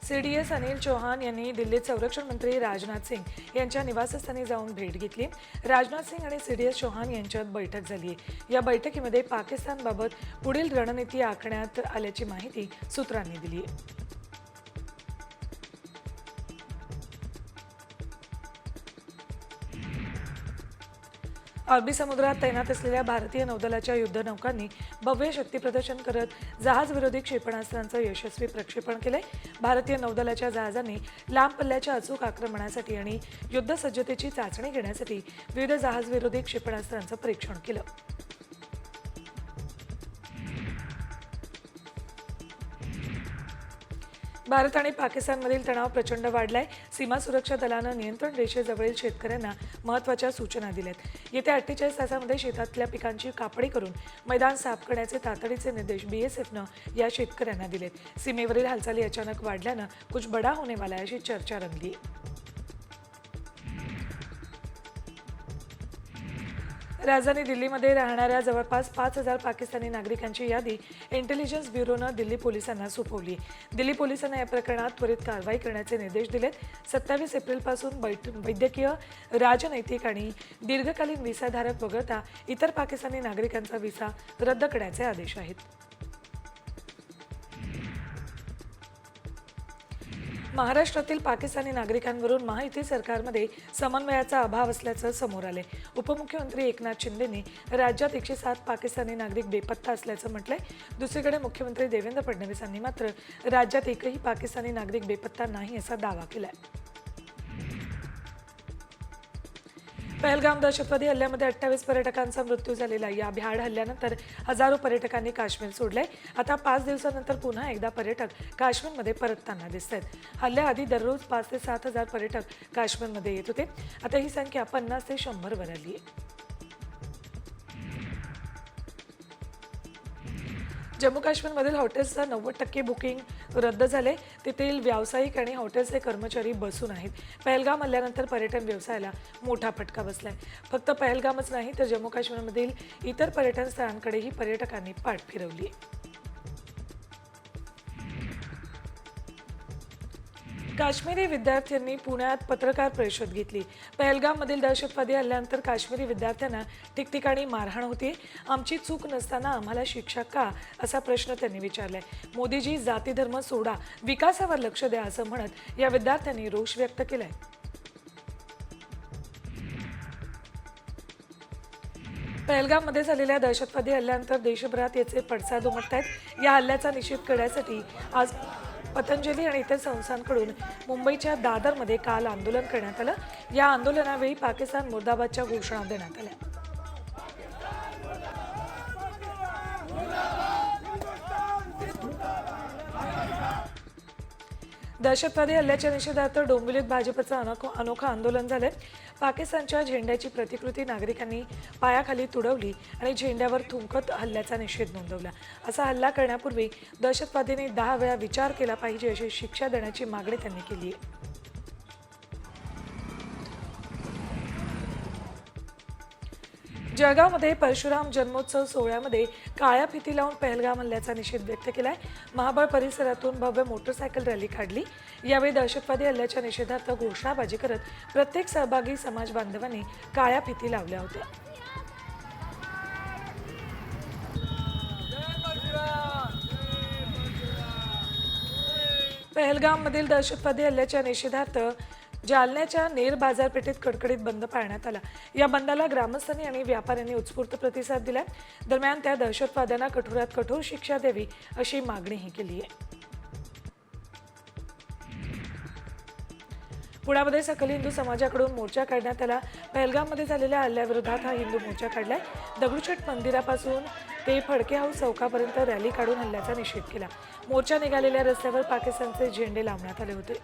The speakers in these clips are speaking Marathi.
सीडीएस अनिल चौहान यांनी दिल्लीत संरक्षण मंत्री राजनाथ सिंग यांच्या निवासस्थानी जाऊन भेट घेतली। राजनाथ सिंग आणि सीडीएस चौहान यांच्यात बैठक झाली आहे। या बैठकीमध्ये पाकिस्तानबाबत पुढील रणनीती आखण्यात आल्याची माहिती सूत्रांनी दिली आहे। अरबी समुद्रात तैनात असलेल्या भारतीय नौदलाच्या युद्धनौकांनी भव्य शक्ती प्रदर्शन करत जहाजविरोधी क्षेपणास्त्रांचं यशस्वी प्रक्षेपण केलंय। भारतीय नौदलाच्या जहाजांनी लांब पल्ल्याच्या अचूक आक्रमणासाठी आणि युद्धसज्जतेची चाचणी घेण्यासाठी विविध जहाजविरोधी क्षेपणास्त्रांचं परीक्षण केलं। भारत आणि पाकिस्तानमधील तणाव प्रचंड वाढलाय। सीमा सुरक्षा दलानं नियंत्रण रेषेजवळील शेतकऱ्यांना महत्त्वाच्या सूचना दिल्यात। येत्या 48 तासांमध्ये शेतातल्या पिकांची कापणी करून मैदान साफ करण्याचे तातडीचे निर्देश बीएसएफनं या शेतकऱ्यांना दिलेत। सीमेवरील हालचाली अचानक वाढल्यानं कुछ बडा होने वाला है अशी चर्चा रंगली। राजधानी दिल्लीमध्ये राहणाऱ्या जवळपास 5000 पाकिस्तानी नागरिकांची यादी इंटेलिजन्स ब्युरोनं दिल्ली पोलिसांना सोपवली। दिल्ली पोलिसांना या प्रकरणात त्वरित कारवाई करण्याचे निर्देश दिलेत। 27 एप्रिलपासून वैद्यकीय, राजनैतिक आणि दीर्घकालीन व्हिसाधारक वगळता इतर पाकिस्तानी नागरिकांचा व्हिसा रद्द करण्याचे आदेश आहेत। महाराष्ट्रातील पाकिस्तानी नागरिकांवरून महायुती सरकारमध्ये समन्वयाचा अभाव असल्याचं समोर आले। उपमुख्यमंत्री एकनाथ शिंदेंनी राज्यात 107 पाकिस्तानी नागरिक बेपत्ता असल्याचं म्हटलंय। दुसरीकडे मुख्यमंत्री देवेंद्र फडणवीसांनी मात्र राज्यात एकही पाकिस्तानी नागरिक बेपत्ता नाही असा दावा केलाय। पहलगाम दहशतवादी हल्ल्यामध्ये 28 पर्यटकांचा मृत्यू झालेला। या भ्याड हल्ल्यानंतर हजारो पर्यटकांनी काश्मीर सोडले। आता 5 दिवसांनंतर पुन्हा एकदा पर्यटक काश्मीरमध्ये परतताना दिसतात। हल्ल्याआधी दररोज 5 ते 7 हजार पर्यटक काश्मीरमध्ये येत होते। आता ही संख्या 50 ते 100 वर आली आहे। जम्मू काश्मीरमधील हॉटेल्सचं 90% बुकिंग रद्द झाले। तेथील व्यावसायिक आणि हॉटेल्सचे कर्मचारी बसून आहेत। पहलगाम हल्ल्यानंतर पर्यटन व्यवसायाला मोठा फटका बसलाय। फक्त पहलगामच नाही तर जम्मू काश्मीरमधील इतर पर्यटन स्थळांकडेही पर्यटकांनी पाठ फिरवली आहे। काश्मीरी विद्यार्थ्यांनी पुण्यात पत्रकार परिषद घेतली। पहलगाममधील दहशतवादी हल्ल्यानंतर काश्मीरी विद्यार्थ्यांना ठिकठिकाणी मारहाण होती। आमची चूक नसताना आम्हाला शिक्षा का असा प्रश्न त्यांनी विचारलाय। मोदीजी जाती धर्म सोडा, विकासावर लक्ष द्या असं म्हणत या विद्यार्थ्यांनी रोष व्यक्त केलाय। पहलगाममध्ये झालेल्या दहशतवादी हल्ल्यानंतर देशभरात याचे पडसाद उमटत आहेत। या हल्ल्याचा निषेध करण्यासाठी आज पतंजली आणि इतर संस्थांकडून मुंबईच्या दादरमध्ये काल आंदोलन करण्यात आलं। या आंदोलनावेळी पाकिस्तान मुर्दाबादच्या घोषणा देण्यात आल्या। दहशतवादी हल्ल्याच्या निषेधार्थ डोंबिवलीत भाजपचं अनोखं आंदोलन झालंय। पाकिस्तानच्या झेंड्याची प्रतिकृती नागरिकांनी पायाखाली तुडवली आणि झेंड्यावर थुंकत हल्ल्याचा निषेध नोंदवला। असा हल्ला करण्यापूर्वी दहशतवाद्यांनी 10 वेळा विचार केला पाहिजे अशी शिक्षा देण्याची मागणी त्यांनी केली आहे। जळगावमध्ये परशुराम जन्मोत्सव सोहळ्यामध्ये काळ्या फिती लावून पहलगाम हल्ल्याचा निषेध व्यक्त केलाय। महाबळ परिसरातून भव्य मोटरसायकल रॅली काढली। यावेळी दहशतवादी हल्ल्याच्या निषेधार्थ घोषणाबाजी करत प्रत्येक सहभागी समाज बांधवांनी काळ्या फिती लावल्या होत्या। पहलगाममधील दहशतवादी हल्ल्याच्या निषेधार्थ जालन्याच्या नेर बाजारपेठेत कडकडीत बंद पाळण्यात आला। या बंदाला ग्रामस्थांनी आणि व्यापाऱ्यांनी उत्स्फूर्त प्रतिसाद दिला। दरम्यान त्या दहशतवाद्यांना कठोरात कठोर शिक्षा द्यावी अशी मागणीही केली आहे। पुण्यामध्ये सकल हिंदू समाजाकडून मोर्चा काढण्यात आला। पहलगाममध्ये झालेल्या हल्ल्याविरोधात हा हिंदू मोर्चा काढलाय। दगडूशेठ मंदिरापासून ते फडके हाऊस चौकापर्यंत रॅली काढून हल्ल्याचा निषेध केला। मोर्चा निघालेल्या रस्त्यावर पाकिस्तानचे झेंडे लावण्यात आले होते।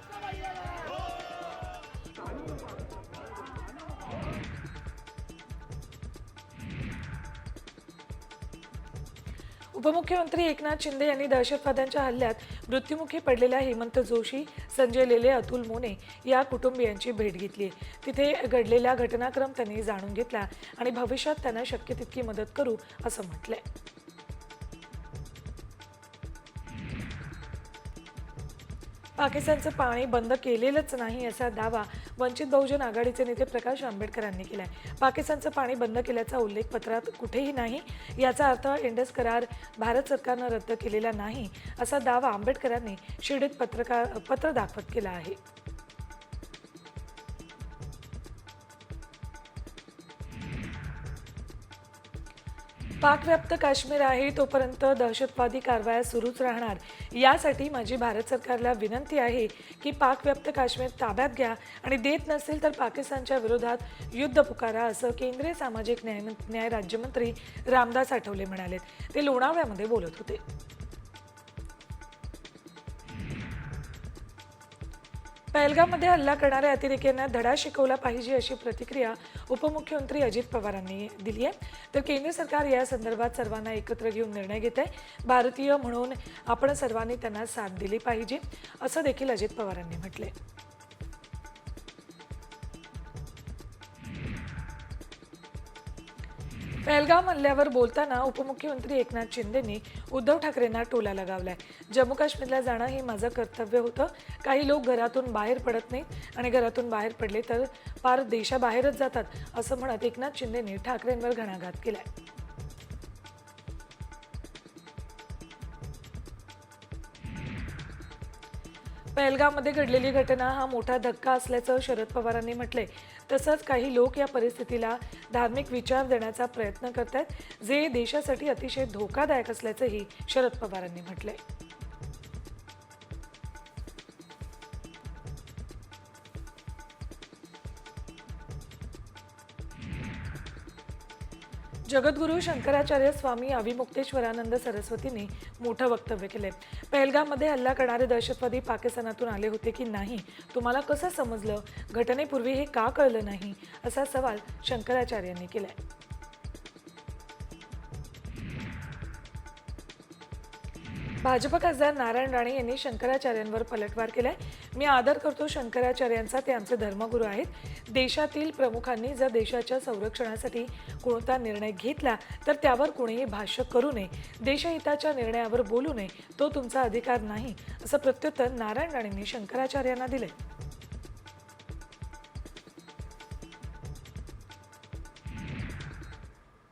उपमुख्यमंत्री एकनाथ शिंदे यांनी दहशतवाद्यांच्या हल्ल्यात मृत्युमुखी पडलेल्या हेमंत जोशी, संजय लेले, अतुल मोने या कुटुंबियांची भेट घेतली। तिथे घडलेला घटनाक्रम त्यांनी जाणून घेतला आणि भविष्यात त्यांना शक्य तितकी मदत करू असं म्हटलंय। पाकिस्तानचं पाणी बंद केलेलंच नाही असा दावा वंचित बहुजन आघाडीचे नेते प्रकाश आंबेडकरांनी केलाय. पाकिस्तानचं पाणी बंद केल्याचा उल्लेख पत्रात कुठेही नाही. याचा अर्थ इंडस करार भारत सरकारनं रद्द केलेला नाही असा दावा आंबेडकरांनी शिर्डीत पत्र दाखवत केला आहे. पाकव्याप्त काश्मीर आहे तोपर्यंत दहशतवादी कारवाया सुरूच राहणार. यासाठी माझी भारत सरकारला विनंती आहे की पाकव्याप्त काश्मीर ताब्यात घ्या आणि देत नसेल तर पाकिस्तानच्या विरोधात युद्ध पुकारा, असं केंद्रीय सामाजिक न्याय राज्यमंत्री रामदास आठवले म्हणाले. ते लोणावळ्यामध्ये बोलत होते. पहलगाममध्ये हल्ला करणाऱ्या अतिरेक्यांना धडा शिकवला पाहिजे अशी प्रतिक्रिया उपमुख्यमंत्री अजित पवारांनी दिली आहे. तर केंद्र सरकार या संदर्भात सर्वांना एकत्र घेऊन निर्णय घेत आहे. भारतीय म्हणून आपण सर्वांनी त्यांना साथ दिली पाहिजे असं देखील अजित पवारांनी म्हटलंय. पहलगाम हल्ल्यावर बोलताना उपमुख्यमंत्री एकनाथ शिंदेंनी उद्धव ठाकरेंना टोला लगावलाय. जम्मू काश्मीरला जाणं हे माझं कर्तव्य होतं. काही लोक घरातून बाहेर पडत नाहीत आणि घरातून बाहेर पडले तर पार देशाबाहेरच जातात असं म्हणत एकनाथ शिंदेंनी ठाकरेंवर घणाघात केलाय. पहलगाममध्ये घडलेली घटना हा मोठा धक्का असल्याचं शरद पवारांनी म्हटलंय. तसंच काही लोक या परिस्थितीला धार्मिक विचार देण्याचा प्रयत्न करतात, जे देशासाठी अतिशय धोकादायक असल्याचंही शरद पवारांनी म्हटलंय. जगद्गुरू शंकराचार्य स्वामी अविमुक्तेश्वरानंद सरस्वतींनी मोठं वक्तव्य केलंय. पहलगाममध्ये हल्ला करणारे दहशतवादी पाकिस्तानातून आले होते की नाही, तुम्हाला कसं समजलं? घटनेपूर्वी हे का कळलं नाही, असा सवाल शंकराचार्यांनी केलाय. भाजप खासदार नारायण राणे यांनी शंकराचार्यांवर पलटवार केलाय. मी आदर करतो शंकराचार्यांचा, ते आमचे धर्मगुरू आहेत. देशातील प्रमुखांनी जर देशाच्या संरक्षणासाठी कोणता निर्णय घेतला तर त्यावर कोणीही भाष्य करू नये, देशहिताच्या निर्णयावर बोलू नये, तो तुमचा अधिकार नाही, असं प्रत्युत्तर नारायण राणेंनी शंकराचार्यांना दिले.